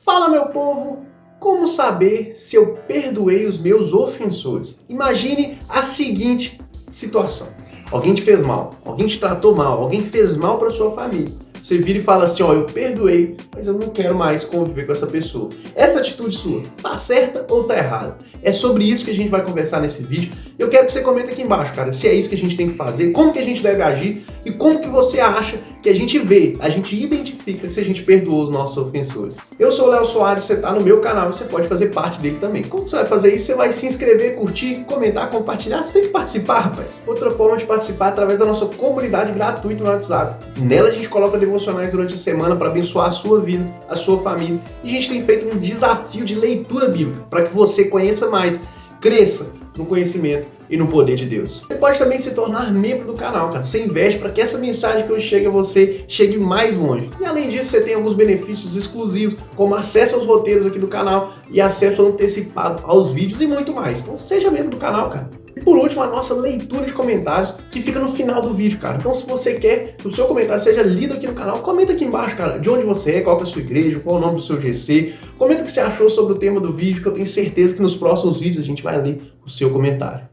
Fala, meu povo! Como saber se eu perdoei os meus ofensores? Imagine a seguinte situação. Alguém te fez mal, alguém te tratou mal, alguém fez mal para sua família. Você vira e fala assim, eu perdoei, mas eu não quero mais conviver com essa pessoa. Essa atitude sua, tá certa ou tá errada? É sobre isso que a gente vai conversar nesse vídeo. Eu quero que você comente aqui embaixo, cara, se é isso que a gente tem que fazer, como que a gente deve agir e como que você acha que a gente vê, a gente identifica se a gente perdoou os nossos ofensores. Eu sou o Léo Soares, você tá no meu canal, você pode fazer parte dele também. Como você vai fazer isso? Você vai se inscrever, curtir, comentar, compartilhar, você tem que participar, rapaz. Outra forma de participar é através da nossa comunidade gratuita no WhatsApp. Nela a gente coloca devocionais durante a semana para abençoar a sua vida, a sua família. E a gente tem feito um desafio de leitura bíblica para que você conheça mais, cresça no conhecimento e no poder de Deus. Você pode também se tornar membro do canal, cara. Você investe para que essa mensagem que hoje chega a você chegue mais longe. E além disso, você tem alguns benefícios exclusivos, como acesso aos roteiros aqui do canal e acesso antecipado aos vídeos e muito mais. Então seja membro do canal, cara. E por último, a nossa leitura de comentários, que fica no final do vídeo, cara. Então, se você quer que o seu comentário seja lido aqui no canal, comenta aqui embaixo, cara, de onde você é, qual que é a sua igreja, qual é o nome do seu GC. Comenta o que você achou sobre o tema do vídeo, que eu tenho certeza que nos próximos vídeos a gente vai ler o seu comentário.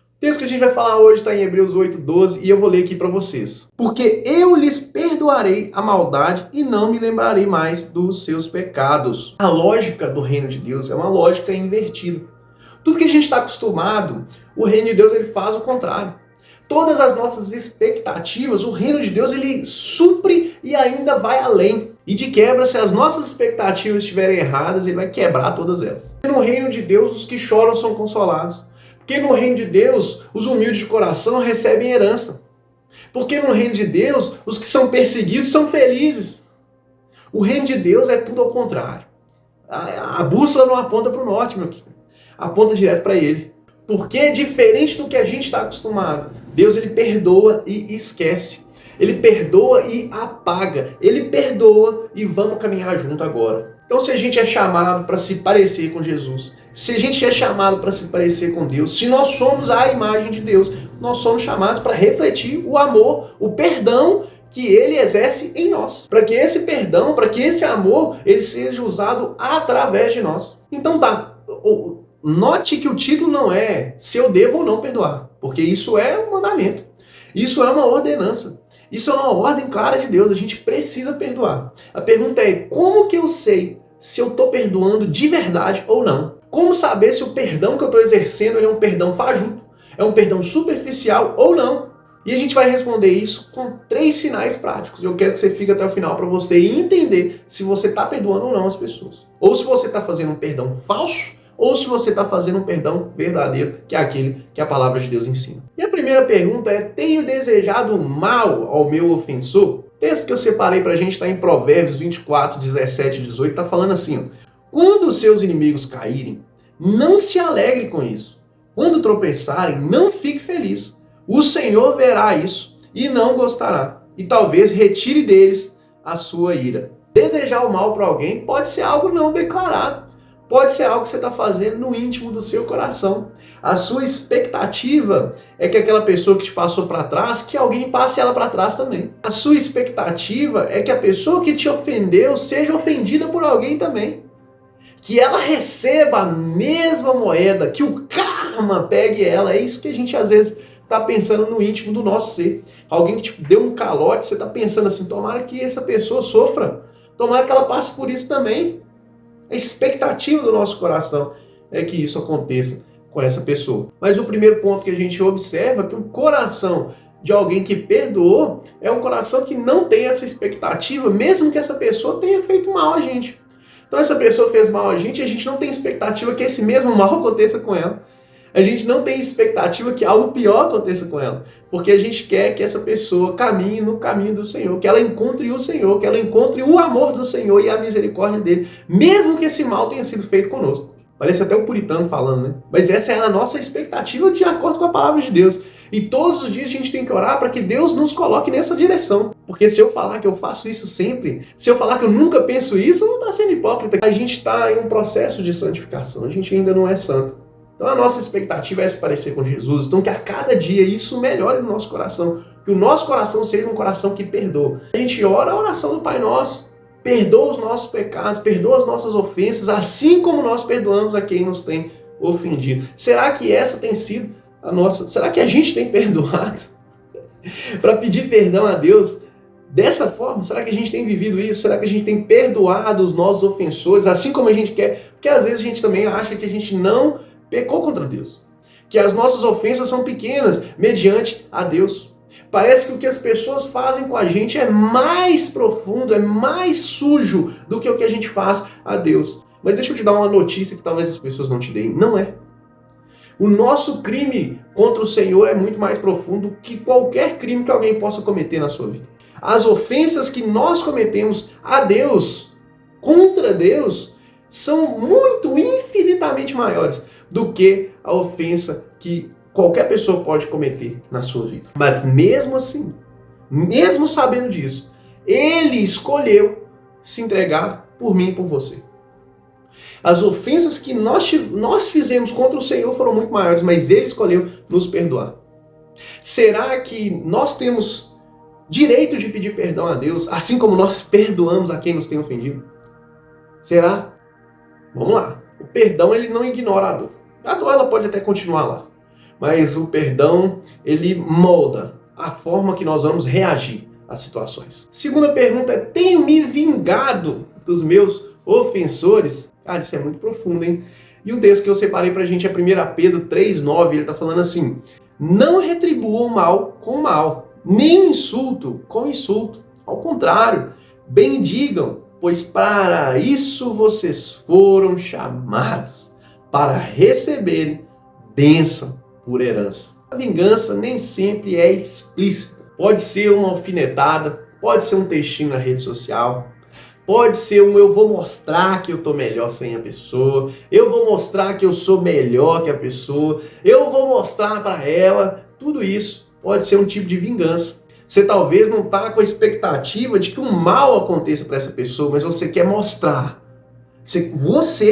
O texto que a gente vai falar hoje está em Hebreus 8:12 e eu vou ler aqui para vocês. Porque eu lhes perdoarei a maldade e não me lembrarei mais dos seus pecados. A lógica do reino de Deus é uma lógica invertida. Tudo que a gente está acostumado, o reino de Deus ele faz o contrário. Todas as nossas expectativas, o reino de Deus ele supre e ainda vai além. E de quebra, se as nossas expectativas estiverem erradas, ele vai quebrar todas elas. No reino de Deus, os que choram são consolados. Porque no reino de Deus, os humildes de coração recebem herança. Porque no reino de Deus, os que são perseguidos são felizes. O reino de Deus é tudo ao contrário. A bússola não aponta para o norte, meu querido. Aponta direto para ele. Porque diferente do que a gente está acostumado, Deus ele perdoa e esquece. Ele perdoa e apaga. Ele perdoa e vamos caminhar junto agora. Então se a gente é chamado para se parecer com Jesus, se a gente é chamado para se parecer com Deus, se nós somos a imagem de Deus, nós somos chamados para refletir o amor, o perdão que Ele exerce em nós. Para que esse perdão, para que esse amor, ele seja usado através de nós. Então tá, note que o título não é se eu devo ou não perdoar, porque isso é um mandamento, isso é uma ordenança. Isso é uma ordem clara de Deus, a gente precisa perdoar. A pergunta é, como que eu sei se eu estou perdoando de verdade ou não? Como saber se o perdão que eu estou exercendo ele é um perdão fajuto, é um perdão superficial ou não? E a gente vai responder isso com 3 sinais práticos. Eu quero que você fique até o final para você entender se você está perdoando ou não as pessoas. Ou se você está fazendo um perdão falso, ou se você está fazendo um perdão verdadeiro, que é aquele que a palavra de Deus ensina. E a primeira pergunta é, tenho desejado mal ao meu ofensor? O texto que eu separei para a gente está em Provérbios 24, 17 e 18, está falando assim, quando os seus inimigos caírem, não se alegre com isso. Quando tropeçarem, não fique feliz. O Senhor verá isso e não gostará. E talvez retire deles a sua ira. Desejar o mal para alguém pode ser algo não declarado. Pode ser algo que você está fazendo no íntimo do seu coração. A sua expectativa é que aquela pessoa que te passou para trás, que alguém passe ela para trás também. A sua expectativa é que a pessoa que te ofendeu seja ofendida por alguém também. Que ela receba a mesma moeda, que o karma pegue ela. É isso que a gente às vezes está pensando no íntimo do nosso ser. Alguém que te deu um calote, você está pensando assim, tomara que essa pessoa sofra. Tomara que ela passe por isso também. A expectativa do nosso coração é que isso aconteça com essa pessoa. Mas o primeiro ponto que a gente observa é que o coração de alguém que perdoou é um coração que não tem essa expectativa, mesmo que essa pessoa tenha feito mal a gente. Então essa pessoa fez mal a gente não tem expectativa que esse mesmo mal aconteça com ela. A gente não tem expectativa que algo pior aconteça com ela, porque a gente quer que essa pessoa caminhe no caminho do Senhor, que ela encontre o Senhor, que ela encontre o amor do Senhor e a misericórdia dele, mesmo que esse mal tenha sido feito conosco. Parece até o puritano falando, né? Mas essa é a nossa expectativa de acordo com a palavra de Deus. E todos os dias a gente tem que orar para que Deus nos coloque nessa direção. Porque se eu falar que eu faço isso sempre, se eu falar que eu nunca penso isso, não está sendo hipócrita. A gente está em um processo de santificação, a gente ainda não é santo. Então a nossa expectativa é se parecer com Jesus. Então que a cada dia isso melhore no nosso coração. Que o nosso coração seja um coração que perdoa. A gente ora a oração do Pai Nosso. Perdoa os nossos pecados, perdoa as nossas ofensas, assim como nós perdoamos a quem nos tem ofendido. Será que essa tem sido a nossa... Será que a gente tem perdoado para pedir perdão a Deus dessa forma? Será que a gente tem vivido isso? Será que a gente tem perdoado os nossos ofensores, assim como a gente quer? Porque às vezes a gente também acha que a gente não pecou contra Deus. Que as nossas ofensas são pequenas mediante a Deus. Parece que o que as pessoas fazem com a gente é mais profundo, é mais sujo do que o que a gente faz a Deus. Mas deixa eu te dar uma notícia que talvez as pessoas não te deem. Não é. O nosso crime contra o Senhor é muito mais profundo que qualquer crime que alguém possa cometer na sua vida. As ofensas que nós cometemos a Deus, contra Deus, são muito, infinitamente maiores do que a ofensa que qualquer pessoa pode cometer na sua vida. Mas mesmo assim, mesmo sabendo disso, Ele escolheu se entregar por mim e por você. As ofensas que nós fizemos contra o Senhor foram muito maiores, mas Ele escolheu nos perdoar. Será que nós temos direito de pedir perdão a Deus, assim como nós perdoamos a quem nos tem ofendido? Será? Vamos lá. O perdão, ele não ignora a dor. A dor, ela pode até continuar lá. Mas o perdão, ele molda a forma que nós vamos reagir às situações. Segunda pergunta é: tenho me vingado dos meus ofensores? Cara, isso é muito profundo, hein? E um texto que eu separei pra gente é 1 Pedro 3,9. Ele tá falando assim: não retribuam mal com mal, nem insulto com insulto. Ao contrário, bendigam, pois para isso vocês foram chamados, para receberem bênção por herança. A vingança nem sempre é explícita. Pode ser uma alfinetada, pode ser um textinho na rede social, pode ser um eu vou mostrar que eu tô melhor sem a pessoa, eu vou mostrar que eu sou melhor que a pessoa, eu vou mostrar para ela. Tudo isso pode ser um tipo de vingança. Você talvez não tá com a expectativa de que um mal aconteça para essa pessoa, mas você quer mostrar. Você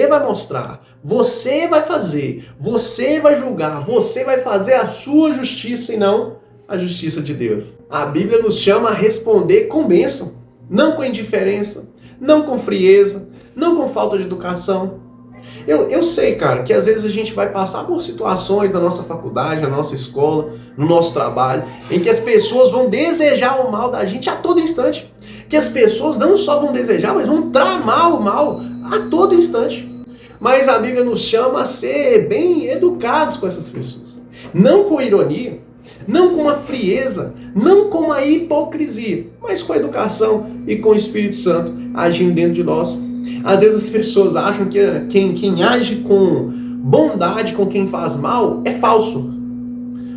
vai mostrar, você vai fazer, você vai julgar, você vai fazer a sua justiça e não a justiça de Deus. A Bíblia nos chama a responder com bênção, não com indiferença, não com frieza, não com falta de educação. Eu sei, cara, que às vezes a gente vai passar por situações na nossa faculdade, na nossa escola, no nosso trabalho, em que as pessoas vão desejar o mal da gente a todo instante. Que as pessoas não só vão desejar, mas vão tramar o mal a todo instante. Mas a Bíblia nos chama a ser bem educados com essas pessoas. Não com ironia, não com uma frieza, não com uma hipocrisia, mas com a educação e com o Espírito Santo agindo dentro de nós. Às vezes as pessoas acham que quem age com bondade com quem faz mal é falso.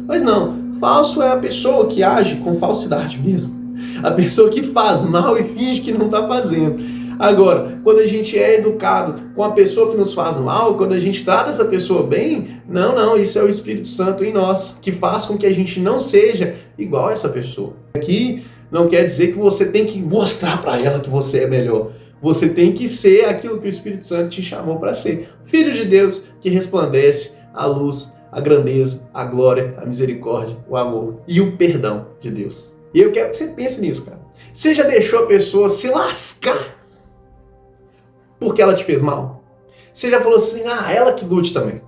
Mas não, falso é a pessoa que age com falsidade mesmo. A pessoa que faz mal e finge que não está fazendo. Agora, quando a gente é educado com a pessoa que nos faz mal, quando a gente trata essa pessoa bem, não, isso é o Espírito Santo em nós, que faz com que a gente não seja igual a essa pessoa. Aqui não quer dizer que você tem que mostrar para ela que você é melhor. Você tem que ser aquilo que o Espírito Santo te chamou para ser. Filho de Deus que resplandece a luz, a grandeza, a glória, a misericórdia, o amor e o perdão de Deus. E eu quero que você pense nisso, cara. Você já deixou a pessoa se lascar porque ela te fez mal? Você já falou assim, ela que lute também.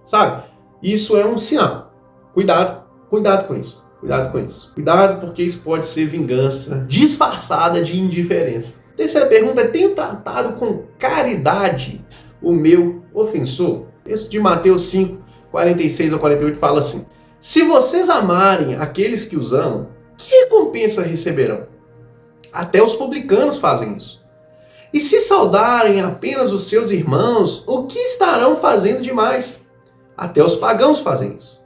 Sabe? Isso é um sinal. Cuidado com isso. Cuidado com isso. Cuidado porque isso pode ser vingança disfarçada de indiferença. Terceira pergunta é: tenho tratado com caridade o meu ofensor? Texto de Mateus 5, 46 a 48 fala assim: se vocês amarem aqueles que os amam, que recompensa receberão? Até os publicanos fazem isso. E se saudarem apenas os seus irmãos, o que estarão fazendo demais? Até os pagãos fazem isso.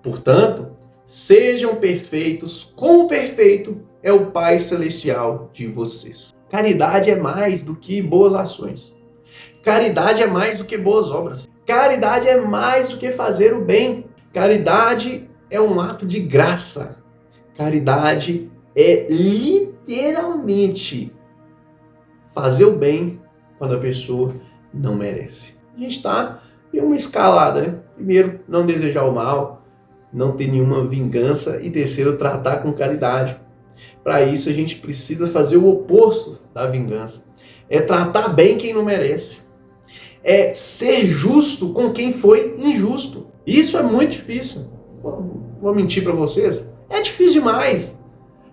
Portanto, sejam perfeitos, como perfeito é o Pai Celestial de vocês. Caridade é mais do que boas ações. Caridade é mais do que boas obras. Caridade é mais do que fazer o bem. Caridade é um ato de graça. Caridade é literalmente fazer o bem quando a pessoa não merece. A gente está em uma escalada, né? Primeiro, não desejar o mal, não ter nenhuma vingança, e terceiro, tratar com caridade. Para isso, a gente precisa fazer o oposto da vingança. É tratar bem quem não merece. É ser justo com quem foi injusto. Isso é muito difícil. Vou mentir para vocês. É difícil demais.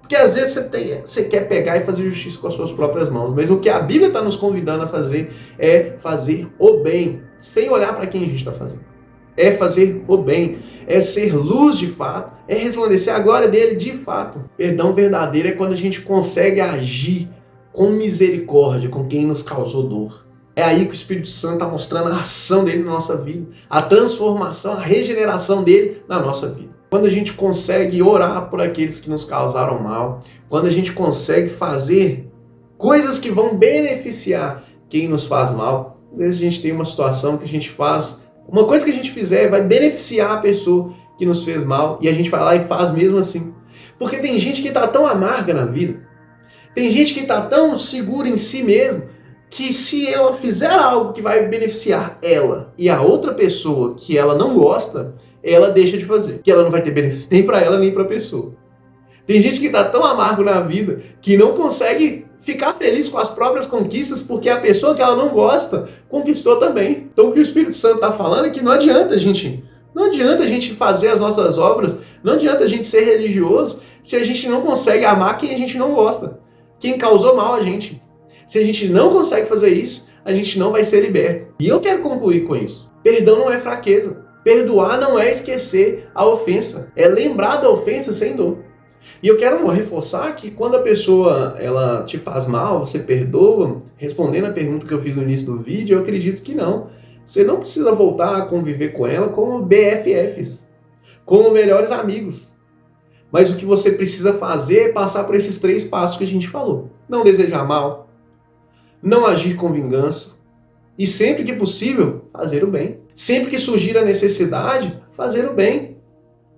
Porque às vezes você quer pegar e fazer justiça com as suas próprias mãos. Mas o que a Bíblia está nos convidando a fazer é fazer o bem, sem olhar para quem a gente está fazendo. É fazer o bem, é ser luz de fato, é resplandecer a glória dele de fato. Perdão verdadeiro é quando a gente consegue agir com misericórdia com quem nos causou dor. É aí que o Espírito Santo está mostrando a ação dele na nossa vida, a transformação, a regeneração dele na nossa vida. Quando a gente consegue orar por aqueles que nos causaram mal, quando a gente consegue fazer coisas que vão beneficiar quem nos faz mal, às vezes a gente tem uma situação que a gente faz, uma coisa que a gente fizer vai beneficiar a pessoa que nos fez mal e a gente vai lá e faz mesmo assim. Porque tem gente que está tão amarga na vida, tem gente que está tão segura em si mesmo, que se ela fizer algo que vai beneficiar ela e a outra pessoa que ela não gosta, ela deixa de fazer, que ela não vai ter benefício nem para ela nem para a pessoa. Tem gente que está tão amargo na vida que não consegue ficar feliz com as próprias conquistas porque a pessoa que ela não gosta conquistou também. Então o que o Espírito Santo está falando é que não adianta a gente fazer as nossas obras, não adianta a gente ser religioso se a gente não consegue amar quem a gente não gosta, quem causou mal a gente. Se a gente não consegue fazer isso, a gente não vai ser liberto. E eu quero concluir com isso. Perdão não é fraqueza. Perdoar não é esquecer a ofensa. É lembrar da ofensa sem dor. E eu quero reforçar que quando a pessoa ela te faz mal, você perdoa, respondendo a pergunta que eu fiz no início do vídeo, eu acredito que não. Você não precisa voltar a conviver com ela como BFFs, como melhores amigos. Mas o que você precisa fazer é passar por esses 3 passos que a gente falou. Não desejar mal, não agir com vingança e sempre que possível, fazer o bem. Sempre que surgir a necessidade, fazer o bem.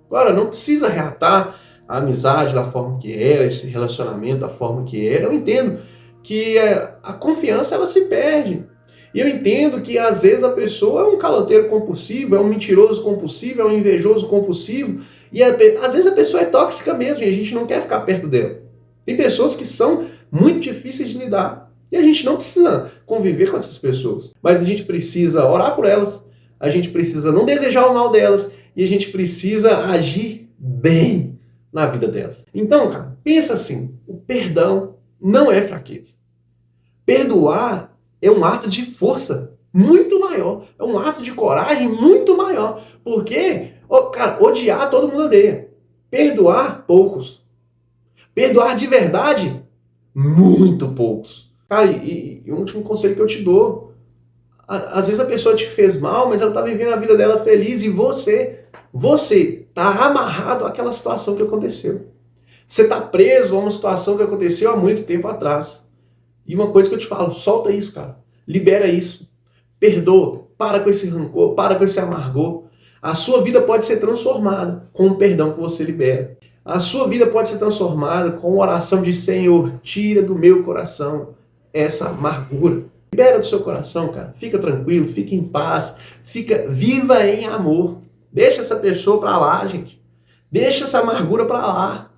Agora, não precisa reatar a amizade da forma que era, esse relacionamento da forma que era. Eu entendo que a confiança ela se perde. E eu entendo que às vezes a pessoa é um caloteiro compulsivo, é um mentiroso compulsivo, é um invejoso compulsivo. E às vezes a pessoa é tóxica mesmo e a gente não quer ficar perto dela. Tem pessoas que são muito difíceis de lidar. E a gente não precisa conviver com essas pessoas. Mas a gente precisa orar por elas, a gente precisa não desejar o mal delas e a gente precisa agir bem na vida delas. Então, cara, pensa assim, o perdão não é fraqueza. Perdoar é um ato de força muito maior, é um ato de coragem muito maior. Porque, cara, odiar todo mundo odeia. Perdoar, poucos. Perdoar de verdade, muito poucos. Cara, e o último conselho que eu te dou, às vezes a pessoa te fez mal, mas ela está vivendo a vida dela feliz e você está amarrado àquela situação que aconteceu. Você está preso a uma situação que aconteceu há muito tempo atrás. E uma coisa que eu te falo, solta isso, cara. Libera isso. Perdoa. Para com esse rancor, para com esse amargor. A sua vida pode ser transformada com o perdão que você libera. A sua vida pode ser transformada com a oração de Senhor, tira do meu coração essa amargura. Libera do seu coração, cara. Fica tranquilo, fica em paz, viva em amor. Deixa essa pessoa pra lá, gente. Deixa essa amargura pra lá.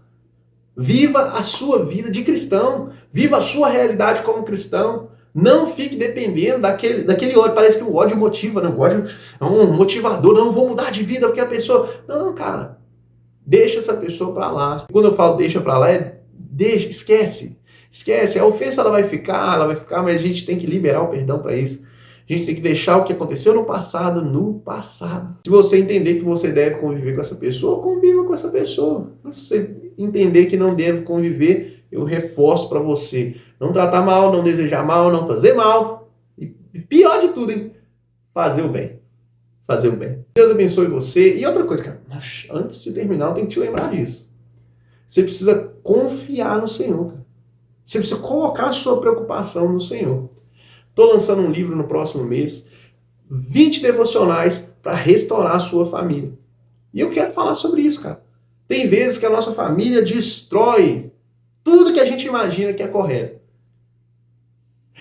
Viva a sua vida de cristão. Viva a sua realidade como cristão. Não fique dependendo daquele ódio. Parece que o ódio motiva, né? O ódio é um motivador. Não vou mudar de vida porque a pessoa... Não, cara. Deixa essa pessoa pra lá. Quando eu falo deixa pra lá, deixa, esquece. Esquece. A ofensa ela vai ficar, mas a gente tem que liberar o perdão pra isso. A gente tem que deixar o que aconteceu no passado. Se você entender que você deve conviver com essa pessoa, conviva com essa pessoa. Se você entender que não deve conviver, eu reforço para você. Não tratar mal, não desejar mal, não fazer mal. E pior de tudo, hein? Fazer o bem. Fazer o bem. Deus abençoe você. E outra coisa, cara. Antes de terminar, eu tenho que te lembrar disso. Você precisa confiar no Senhor, cara. Você precisa colocar a sua preocupação no Senhor. Estou lançando um livro no próximo mês. 20 devocionais para restaurar a sua família. E eu quero falar sobre isso, cara. Tem vezes que a nossa família destrói tudo que a gente imagina que é correto.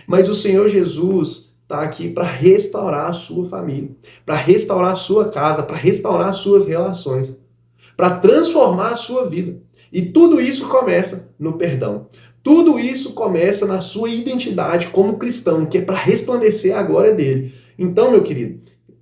Mas o Senhor Jesus está aqui para restaurar a sua família, para restaurar a sua casa, para restaurar as suas relações, para transformar a sua vida. E tudo isso começa no perdão. Tudo isso começa na sua identidade como cristão, que é para resplandecer a glória dele. Então, meu querido,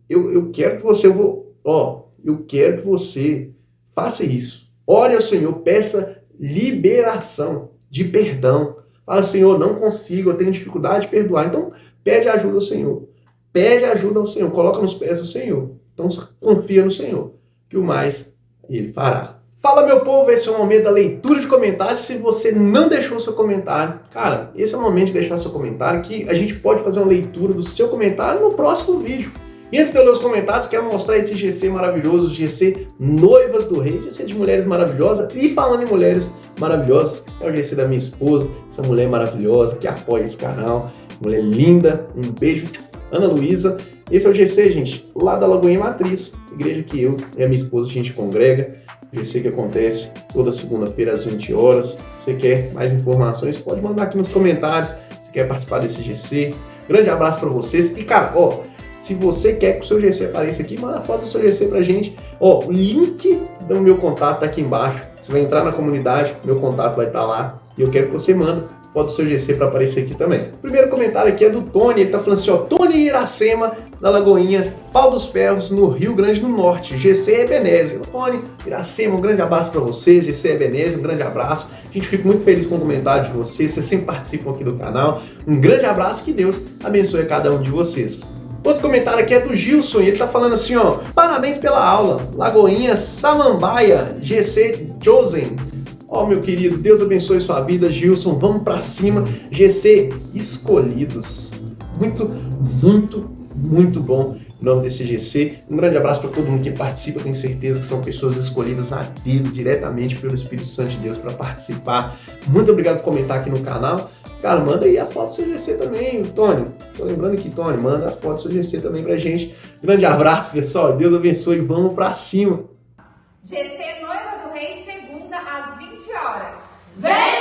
eu quero que você, eu quero que você faça isso. Ore ao Senhor, peça liberação de perdão. Fala, Senhor, não consigo, eu tenho dificuldade de perdoar. Então, pede ajuda ao Senhor. Pede ajuda ao Senhor, coloca nos pés do Senhor. Então, confia no Senhor, que o mais Ele fará. Fala, meu povo, esse é o momento da leitura de comentários. Se você não deixou seu comentário, cara, esse é o momento de deixar seu comentário, que a gente pode fazer uma leitura do seu comentário no próximo vídeo. E antes de eu ler os comentários, quero mostrar esse GC maravilhoso, GC Noivas do Rei, GC de mulheres maravilhosas. E falando em mulheres maravilhosas, é o GC da minha esposa, essa mulher maravilhosa que apoia esse canal, mulher linda. Um beijo, Ana Luísa. Esse é o GC, gente, lá da Lagoinha Matriz, igreja que eu e a minha esposa a gente congrega. GC que acontece toda segunda-feira às 20 horas. Se você quer mais informações, pode mandar aqui nos comentários. Se quer participar desse GC, grande abraço para vocês. E cara, se você quer que o seu GC apareça aqui, manda foto do seu GC pra gente. O link do meu contato tá aqui embaixo. Você vai entrar na comunidade, meu contato vai estar lá. E eu quero que você manda foto do seu GC para aparecer aqui também. O primeiro comentário aqui é do Tony. Ele tá falando assim, Tony Iracema, na Lagoinha, Pau dos Ferros, no Rio Grande do Norte. GC Ebenezer. Tony Iracema, um grande abraço para vocês. GC Ebenezer, um grande abraço. A gente fica muito feliz com o comentário de vocês. Vocês sempre participam aqui do canal. Um grande abraço, que Deus abençoe cada um de vocês. Outro comentário aqui é do Gilson, e ele tá falando assim, parabéns pela aula, Lagoinha Samambaia, GC Chosen. Meu querido, Deus abençoe sua vida, Gilson, vamos pra cima, GC Escolhidos. Muito, muito, muito bom o nome desse GC. Um grande abraço para todo mundo que participa, tenho certeza que são pessoas escolhidas a dedo, diretamente pelo Espírito Santo de Deus para participar. Muito obrigado por comentar aqui no canal. Cara, manda aí a foto do seu GC também, Tony. Tô lembrando aqui, Tony, manda a foto do seu GC também pra gente. Grande abraço, pessoal. Deus abençoe. Vamos pra cima. GC Noiva do Rei, segunda às 20 horas. Vem!